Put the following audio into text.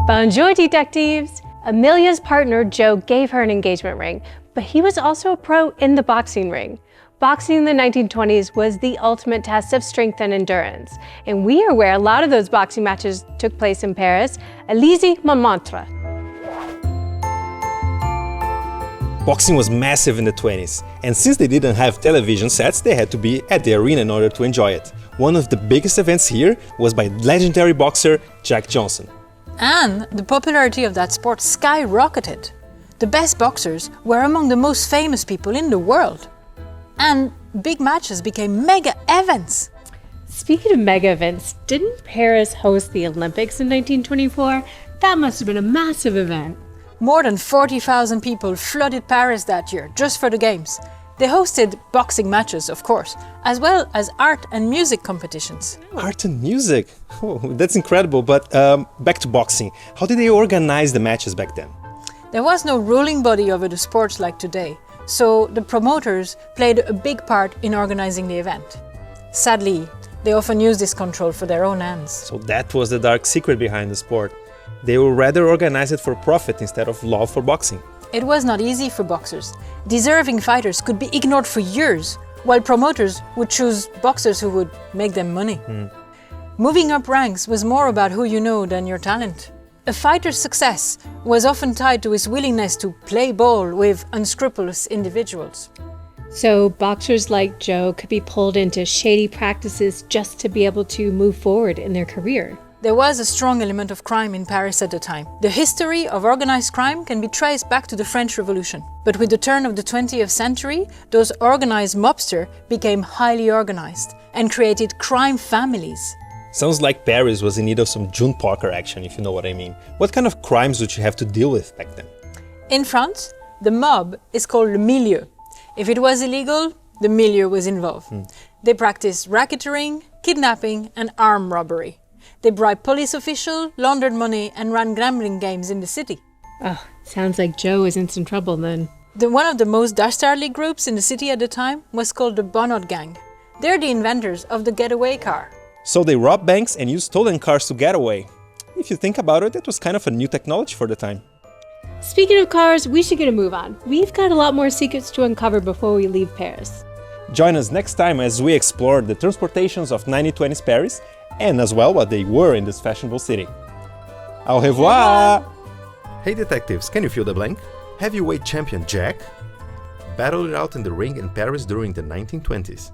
Bonjour, detectives! Amelia's partner, Joe, gave her an engagement ring, but he was also a pro in the boxing ring. Boxing in the 1920s was the ultimate test of strength and endurance, and we are where a lot of those boxing matches took place in Paris, Élysée Montmartre. Boxing was massive in the 20s, and since they didn't have television sets, they had to be at the arena in order to enjoy it. One of the biggest events here was by legendary boxer Jack Johnson. And the popularity of that sport skyrocketed. The best boxers were among the most famous people in the world. And big matches became mega events. Speaking of mega events, didn't Paris host the Olympics in 1924? That must have been a massive event. More than 40,000 people flooded Paris that year just for the games. They hosted boxing matches, of course, as well as art and music competitions. Art and music? Oh, that's incredible, but back to boxing. How did they organize the matches back then? There was no ruling body over the sports like today, so the promoters played a big part in organizing the event. Sadly, they often used this control for their own ends. So that was the dark secret behind the sport. They would rather organize it for profit instead of love for boxing. It was not easy for boxers. Deserving fighters could be ignored for years, while promoters would choose boxers who would make them money. Moving up ranks was more about who you know than your talent. A fighter's success was often tied to his willingness to play ball with unscrupulous individuals. So boxers like Joe could be pulled into shady practices just to be able to move forward in their career. There was a strong element of crime in Paris at the time. The history of organized crime can be traced back to the French Revolution. But with the turn of the 20th century, those organized mobsters became highly organized and created crime families. Sounds like Paris was in need of some June Parker action, if you know what I mean. What kind of crimes would you have to deal with back then? In France, the mob is called le milieu. If it was illegal, the milieu was involved. They practiced racketeering, kidnapping, and armed robbery. They bribed police officials, laundered money, and ran gambling games in the city. Oh, sounds like Joe was in some trouble then. One of the most dastardly groups in the city at the time was called the woo.ga gang. They're the inventors of the getaway car. So they robbed banks and used stolen cars to get away. If you think about it, it was kind of a new technology for the time. Speaking of cars, we should get a move on. We've got a lot more secrets to uncover before we leave Paris. Join us next time as we explore the transportations of 1920s Paris and as well what they were in this fashionable city. Au revoir! Hey detectives, can you fill the blank? Heavyweight champion Jack battled it out in the ring in Paris during the 1920s.